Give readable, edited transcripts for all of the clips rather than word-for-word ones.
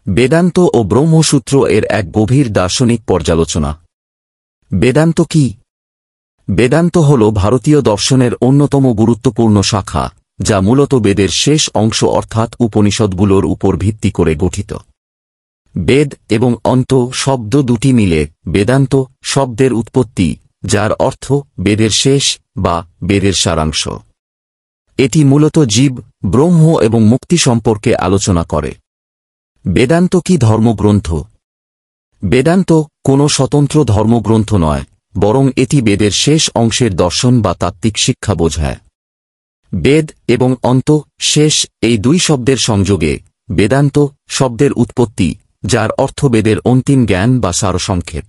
বেদান্ত ও ব্রহ্মসূত্র এর এক গভীর দার্শনিক পর্যালোচনা। বেদান্ত কি? বেদান্ত হল ভারতীয় দর্শনের অন্যতম গুরুত্বপূর্ণ শাখা, যা মূলত বেদের শেষ অংশ অর্থাৎ উপনিষদগুলোর উপর ভিত্তি করে গঠিত। বেদ এবং অন্ত শব্দ দুটি মিলে বেদান্ত শব্দের উৎপত্তি, যার অর্থ বেদের শেষ বা বেদের সারাংশ। এটি মূলত জীব, ব্রহ্ম এবং মুক্তি সম্পর্কে আলোচনা করে। বেদান্ত কি ধর্মগ্রন্থ? বেদান্ত কোনো স্বতন্ত্র ধর্মগ্রন্থ নয়, বরং এটি বেদের শেষ অংশের দর্শন বা তাত্ত্বিক শিক্ষা বোঝায়। বেদ এবং অন্ত শেষ এই দুই শব্দের সংযোগে বেদান্ত শব্দের উৎপত্তি, যার অর্থ বেদের অন্তিম জ্ঞান বা সারসংক্ষেপ।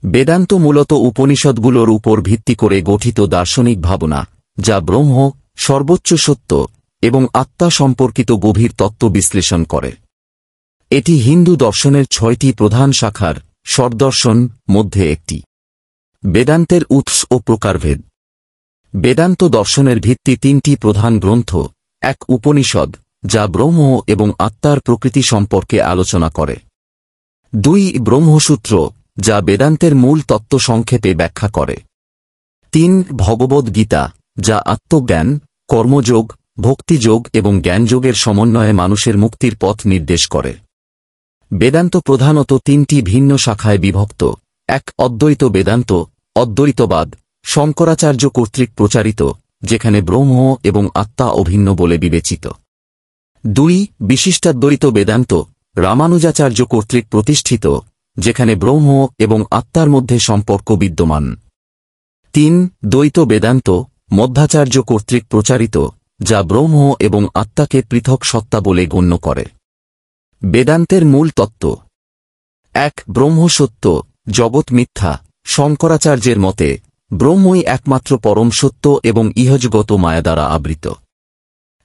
বেদান্ত মূলত উপনিষদগুলোর উপর ভিত্তি করে গঠিত দার্শনিক ভাবনা, যা ব্রহ্ম, সর্বোচ্চ সত্য এবং আত্মা সম্পর্কিত গভীর তত্ত্ব বিশ্লেষণ করে। এটি হিন্দু দর্শনের 6টি প্রধান শাখার ষড়দর্শন মধ্যে একটি। বেদান্তের উৎস ও প্রকারভেদ। বেদান্ত দর্শনের ভিত্তি 3টি প্রধান গ্রন্থ। এক উপনিষদ, যা ব্রহ্ম এবং আত্মার প্রকৃতি সম্পর্কে আলোচনা করে। 2 ব্রহ্মসূত্র, যা বেদান্তের মূল তত্ত্ব সংক্ষেপে ব্যাখ্যা করে। 3 ভগবদ্ গীতা, যা আত্মজ্ঞান, কর্মযোগ, ভক্তিযোগ এবং জ্ঞানযোগের সমন্বয়ে মানুষের মুক্তির পথ নির্দেশ করে। বেদান্ত প্রধানত 3টি ভিন্ন শাখায় বিভক্ত। 1 অদ্বৈত বেদান্ত, অদ্বৈতবাদ, শঙ্করাচার্য কর্তৃক প্রচারিত, যেখানে ব্রহ্ম এবং আত্মা অভিন্ন বলে বিবেচিত। 2 বিশিষ্টাদ্বৈত বেদান্ত, রামানুজাচার্য কর্তৃক প্রতিষ্ঠিত, যেখানে ব্রহ্ম এবং আত্মার মধ্যে সম্পর্ক বিদ্যমান। 3 দ্বৈত বেদান্ত, মধ্বাচার্য কর্তৃক প্রচারিত, যা ব্রহ্ম এবং আত্মাকে পৃথক সত্তা বলে গণ্য করে। বেদান্তের মূল তত্ত্ব। 1 ব্রহ্ম সত্য, জগৎ মিথ্যা। শঙ্করাচার্যের মতে ব্রহ্মই একমাত্র পরম সত্য এবং ইহজগত মায়া দ্বারা আবৃত।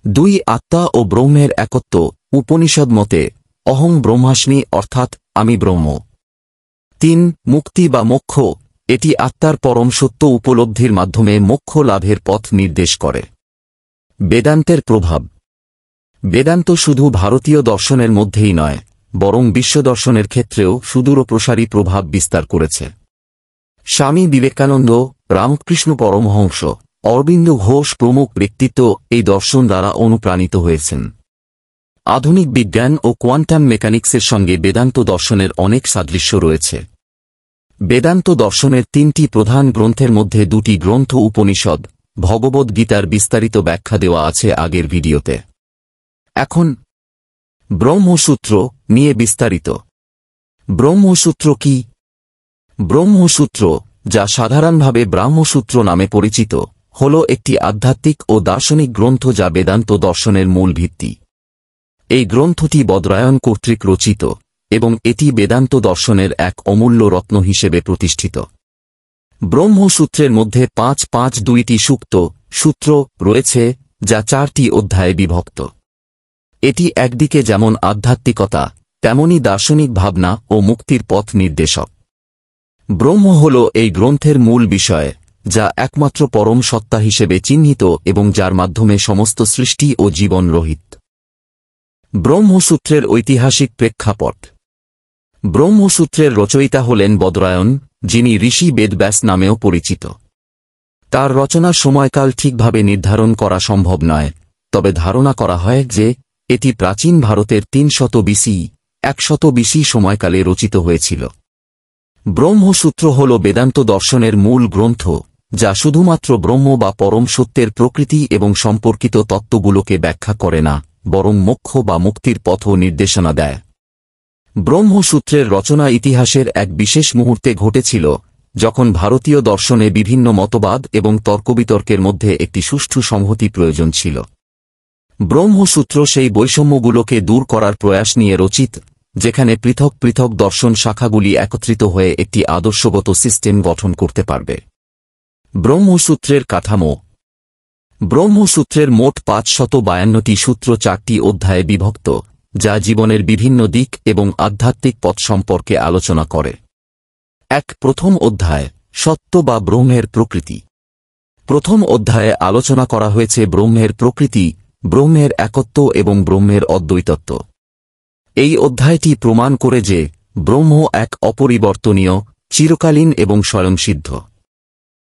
2 আত্মা ও ব্রহ্মের একত্ব। উপনিষদ মতে অহং ব্রহ্মাস্মি, অর্থাৎ আমি ব্রহ্ম। 3 মুক্তি বা মোক্ষ, এটি আত্মার পরম সত্য উপলব্ধির মাধ্যমে মোক্ষ লাভের পথ নির্দেশ করে। বেদান্তের প্রভাব। বেদান্ত শুধু ভারতীয় দর্শনের মধ্যেই নয়, বরং বিশ্বদর্শনের ক্ষেত্রেও সুদূরপ্রসারী প্রভাব বিস্তার করেছে। স্বামী বিবেকানন্দ, রামকৃষ্ণ পরমহংস, অরবিন্দ ঘোষ প্রমুখ ব্যক্তিত্ব এই দর্শন দ্বারা অনুপ্রাণিত হয়েছেন। আধুনিক বিজ্ঞান ও কোয়ান্টাম মেকানিক্সের সঙ্গে বেদান্ত দর্শনের অনেক সাদৃশ্য রয়েছে। বেদান্ত দর্শনের 3টি প্রধান গ্রন্থের মধ্যে 2টি গ্রন্থ উপনিষদ, ভগবদ্ গীতার বিস্তারিত ব্যাখ্যা দেওয়া আছে আগের ভিডিওতে। এখন ব্রহ্মসূত্র নিয়ে বিস্তারিত। ব্রহ্মসূত্র কি? ব্রহ্মসূত্র, যা সাধারণভাবে ব্রাহ্মসূত্র নামে পরিচিত, হল একটি আধ্যাত্মিক ও দার্শনিক গ্রন্থ যা বেদান্ত দর্শনের মূল ভিত্তি। এই গ্রন্থটি বদরায়ণ কর্তৃক রচিত এবং এটি বেদান্ত দর্শনের এক অমূল্য রত্ন হিসেবে প্রতিষ্ঠিত। ব্রহ্মসূত্রের মধ্যে 5-5-2টি সূত্র রয়েছে, যা 4টি অধ্যায়ে বিভক্ত। এটি একদিকে যেমন আধ্যাত্মিকতা, তেমনি দার্শনিক ভাবনা ও মুক্তির পথ নির্দেশক। ব্রহ্ম হল এই গ্রন্থের মূল বিষয়, যা একমাত্র পরম সত্তা হিসেবে চিহ্নিত এবং যার মাধ্যমে সমস্ত সৃষ্টি ও জীবন রহিত। ব্রহ্মসূত্রের ঐতিহাসিক প্রেক্ষাপট। ব্রহ্মসূত্রের রচয়িতা হলেন বদরায়ণ, যিনি ঋষি বেদব্যাস নামেও পরিচিত। তার রচনার সময়কাল ঠিকভাবে নির্ধারণ করা সম্ভব নয়, তবে ধারণা করা হয় যে এটি প্রাচীন ভারতের 300 BC 100 BC সময়কালে রচিত হয়েছিল। ব্রহ্মসূত্র হল বেদান্ত দর্শনের মূল গ্রন্থ, যা শুধুমাত্র ব্রহ্ম বা পরম সত্যের প্রকৃতি এবং সম্পর্কিত তত্ত্বগুলোকে ব্যাখ্যা করে না, বরং মোক্ষ বা মুক্তির পথও নির্দেশনা দেয়। ব্রহ্মসূত্রের রচনা ইতিহাসের এক বিশেষ মুহূর্তে ঘটেছিল, যখন ভারতীয় দর্শনে বিভিন্ন মতবাদ এবং তর্কবিতর্কের মধ্যে একটি সুষ্ঠু সংহতি প্রয়োজন ছিল। ব্রহ্মসূত্র সেই বৈষম্যগুলোকে দূর করার প্রয়াস নিয়ে রচিত, যেখানে পৃথক পৃথক দর্শন শাখাগুলি একত্রিত হয়ে একটি আদর্শগত সিস্টেম গঠন করতে পারবে। ব্রহ্মসূত্রের কাঠামো। ব্রহ্মসূত্রের মোট 552টি সূত্র 4টি অধ্যায়ে বিভক্ত, যা জীবনের বিভিন্ন দিক এবং আধ্যাত্মিক পথ সম্পর্কে আলোচনা করে। 1 প্রথম অধ্যায়, সত্য বা ব্রহ্মের প্রকৃতি। প্রথম অধ্যায়ে আলোচনা করা হয়েছে ব্রহ্মের প্রকৃতি, ব্রহ্মের একত্ব এবং ব্রহ্মের অদ্বৈতত্ব। এই অধ্যায়টি প্রমাণ করে যে ব্রহ্ম এক অপরিবর্তনীয়, চিরকালীন এবং স্বয়ংসিদ্ধ।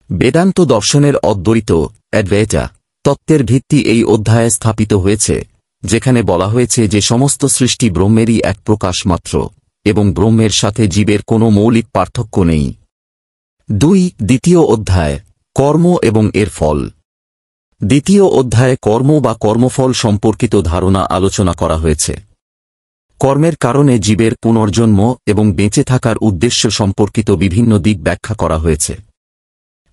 বেদান্ত দর্শনের অদ্বৈত অ্যাডভাইটা তত্ত্বের ভিত্তি এই অধ্যায়ে স্থাপিত হয়েছে, যেখানে বলা হয়েছে যে সমস্ত সৃষ্টি ব্রহ্মেরই এক প্রকাশ মাত্র এবং ব্রহ্মের সাথে জীবের কোনো মৌলিক পার্থক্য নেই। দ্বিতীয় অধ্যায় কর্ম এবং এর ফল। দ্বিতীয় অধ্যায়ে কর্ম বা কর্মফল সম্পর্কিত ধারণা আলোচনা করা হয়েছে। কর্মের কারণে জীবের পুনর্জন্ম এবং বেঁচে থাকার উদ্দেশ্য সম্পর্কিত বিভিন্ন দিক ব্যাখ্যা করা হয়েছে।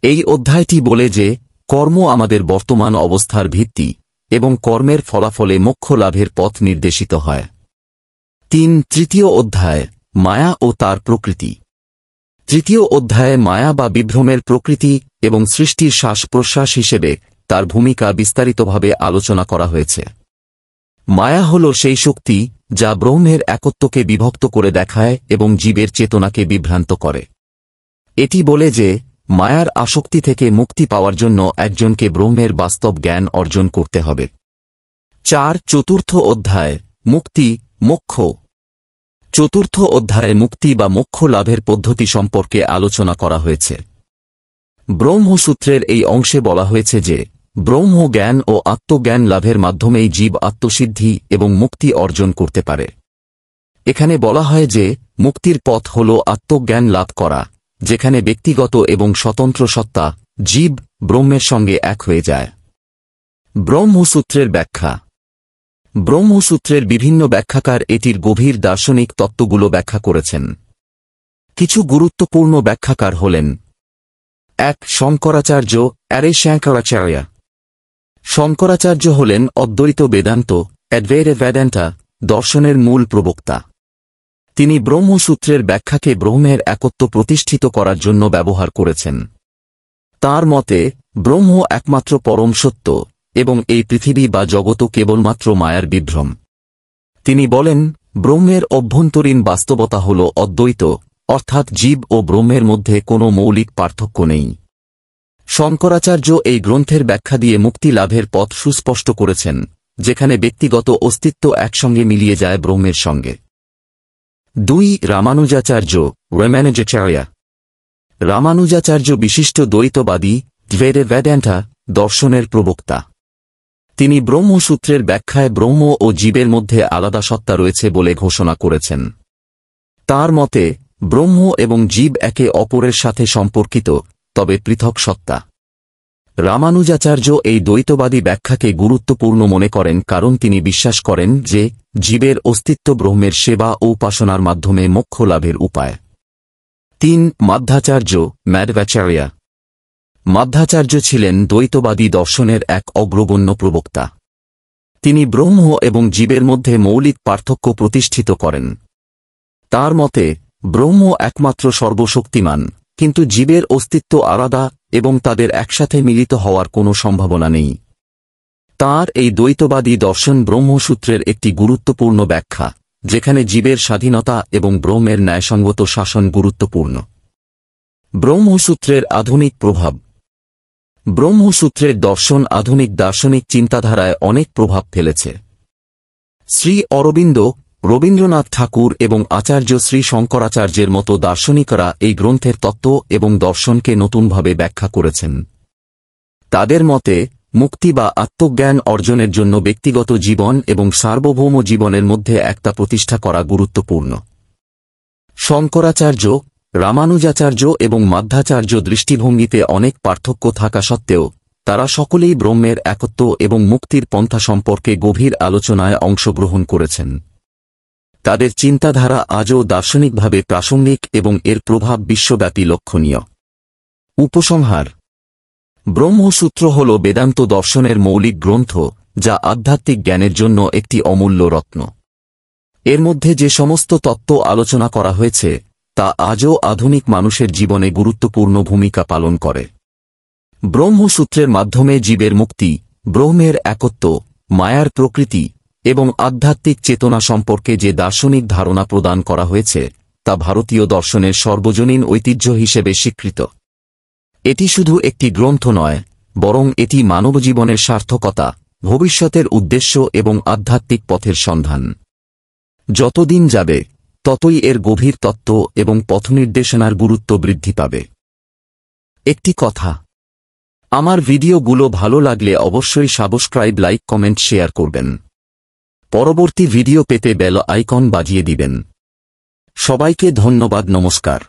এই অধ্যায়টি বলে যে কর্ম আমাদের বর্তমান অবস্থার ভিত্তি এবং কর্মের ফলাফলে মোক্ষ লাভের পথ নির্দেশিত হয়। তৃতীয় অধ্যায় মায়া ও তার প্রকৃতি। তৃতীয় অধ্যায়ে মায়া বা বিভ্রমের প্রকৃতি এবং সৃষ্টির শ্বাস প্রশ্বাস হিসেবে তার ভূমিকা বিস্তারিতভাবে আলোচনা করা হয়েছে। মায়া হল সেই শক্তি যা ব্রহ্মের একত্বকে বিভক্ত করে দেখায় এবং জীবের চেতনাকে বিভ্রান্ত করে। এটি বলে যে মায়ার আসক্তি থেকে মুক্তি পাওয়ার জন্য একজনকে ব্রহ্মের বাস্তব জ্ঞান অর্জন করতে হবে। চতুর্থ অধ্যায় মুক্তি মোক্ষ। চতুর্থ অধ্যায়ে মুক্তি বা মোক্ষ লাভের পদ্ধতি সম্পর্কে আলোচনা করা হয়েছে। ব্রহ্মসূত্রের এই অংশে বলা হয়েছে যে ব্রহ্ম জ্ঞান ও আত্মজ্ঞান লাভের মাধ্যমেই জীব আত্মসিদ্ধি এবং মুক্তি অর্জন করতে পারে। এখানে বলা হয় যে মুক্তির পথ হল আত্মজ্ঞান লাভ করা, যেখানে ব্যক্তিগত এবং স্বতন্ত্র সত্তা জীব ব্রহ্মের সঙ্গে এক হয়ে যায়। ব্রহ্মসূত্রের ব্যাখ্যা। ব্রহ্মসূত্রের বিভিন্ন ব্যাখ্যাকার এটির গভীর দার্শনিক তত্ত্বগুলো ব্যাখ্যা করেছেন। কিছু গুরুত্বপূর্ণ ব্যাখ্যাকার হলেন: 1. শঙ্করাচার্য শঙ্করাচার্য। শঙ্করাচার্য হলেন অদ্বৈত বেদান্ত বেদান্তা দর্শনের মূল প্রবক্তা। তিনি ব্রহ্মসূত্রের ব্যাখ্যাকে ব্রহ্মের একত্ব প্রতিষ্ঠিত করার জন্য ব্যবহার করেছেন। তাঁর মতে ব্রহ্ম একমাত্র পরম সত্য এবং এই পৃথিবী বা জগৎ কেবলমাত্র মায়ার বিভ্রম। তিনি বলেন ব্রহ্মের অভ্যন্তরীণ বাস্তবতা হল অদ্বৈত, অর্থাৎ জীব ও ব্রহ্মের মধ্যে কোনো মৌলিক পার্থক্য নেই। শঙ্করাচার্য এই গ্রন্থের ব্যাখ্যা দিয়ে মুক্তি লাভের পথ সুস্পষ্ট করেছেন, যেখানে ব্যক্তিগত অস্তিত্ব একসঙ্গে মিলিয়ে যায় ব্রহ্মের সঙ্গে। 2. রামানুজাচার্য রামানুজাচার্য বিশিষ্ট দ্বৈতবাদী বেদান্তা দর্শনের প্রবক্তা। তিনি ব্রহ্মসূত্রের ব্যাখ্যায় ব্রহ্ম ও জীবের মধ্যে আলাদা সত্তা রয়েছে বলে ঘোষণা করেছেন। তাঁর মতে ব্রহ্ম এবং জীব একে অপরের সাথে সম্পর্কিত, তবে পৃথক সত্তা। রামানুজাচার্য এই দ্বৈতবাদী ব্যাখ্যাকে গুরুত্বপূর্ণ মনে করেন কারণ তিনি বিশ্বাস করেন যে জীবের অস্তিত্ব ব্রহ্মের সেবা ও উপাসনার মাধ্যমে মোক্ষ লাভের উপায়। 3. মাধ্বাচার্য মাধ্বাচার্য ছিলেন দ্বৈতবাদী দর্শনের এক অগ্রগণ্য প্রবক্তা। তিনি ব্রহ্ম এবং জীবের মধ্যে মৌলিক পার্থক্য প্রতিষ্ঠিত করেন। তাঁর মতে ব্রহ্ম একমাত্র সর্বশক্তিমান, কিন্তু জীবের অস্তিত্ব আলাদা এবং তাদের একসাথে মিলিত হওয়ার কোনো সম্ভাবনা নেই। তাঁর এই দ্বৈতবাদী দর্শন ব্রহ্মসূত্রের একটি গুরুত্বপূর্ণ ব্যাখ্যা, যেখানে জীবের স্বাধীনতা এবং ব্রহ্মের ন্যায়সঙ্গত শাসন গুরুত্বপূর্ণ। ব্রহ্মসূত্রের আধুনিক প্রভাব। ব্রহ্মসূত্রের দর্শন আধুনিক দার্শনিক চিন্তাধারায় অনেক প্রভাব ফেলেছে। শ্রী অরবিন্দ, রবীন্দ্রনাথ ঠাকুর এবং আচার্য শ্রী শঙ্করাচার্যের মতো দার্শনিকরা এই গ্রন্থের তত্ত্ব এবং দর্শনকে নতুনভাবে ব্যাখ্যা করেছেন। তাদের মতে মুক্তি বা আত্মজ্ঞান অর্জনের জন্য ব্যক্তিগত জীবন এবং সার্বভৌম জীবনের মধ্যে একটা প্রতিষ্ঠা করা গুরুত্বপূর্ণ। শঙ্করাচার্য, রামানুজাচার্য এবং মাধ্বাচার্য দৃষ্টিভঙ্গিতে অনেক পার্থক্য থাকা সত্ত্বেও তারা সকলেই ব্রহ্মের একত্ব এবং মুক্তির পন্থা সম্পর্কে গভীর আলোচনায় অংশগ্রহণ করেছেন। তাদের চিন্তাধারা আজও দার্শনিকভাবে প্রাসঙ্গিক এবং এর প্রভাব বিশ্বব্যাপী লক্ষণীয়। উপসংহার: ব্রহ্মসূত্র হল বেদান্ত দর্শনের মৌলিক গ্রন্থ, যা আধ্যাত্মিক জ্ঞানের জন্য একটি অমূল্য রত্ন। এর মধ্যে যে সমস্ত তত্ত্ব আলোচনা করা হয়েছে তা আজও আধুনিক মানুষের জীবনে গুরুত্বপূর্ণ ভূমিকা পালন করে। ব্রহ্মসূত্রের মাধ্যমে জীবের মুক্তি, ব্রহ্মের একত্ব, মায়ার প্রকৃতি এবং আধ্যাত্মিক চেতনা সম্পর্কে যে দার্শনিক ধারণা প্রদান করা হয়েছে তা ভারতীয় দর্শনের সর্বজনীন ঐতিহ্য হিসেবে স্বীকৃত। এটি শুধু একটি গ্রন্থ নয়, বরং এটি মানবজীবনের সার্থকতা, ভবিষ্যতের উদ্দেশ্য এবং আধ্যাত্মিক পথের সন্ধান। যতদিন যাবে ততই এর গভীর তত্ত্ব এবং পথনির্দেশনার গুরুত্ব বৃদ্ধি পাবে। একটি কথা, আমার ভিডিওগুলো ভালো লাগলে অবশ্যই সাবস্ক্রাইব, লাইক, কমেন্ট, শেয়ার করবেন। পরবর্তী ভিডিও পেতে বেল আইকন বাজিয়ে দিবেন। সবাইকে ধন্যবাদ, নমস্কার।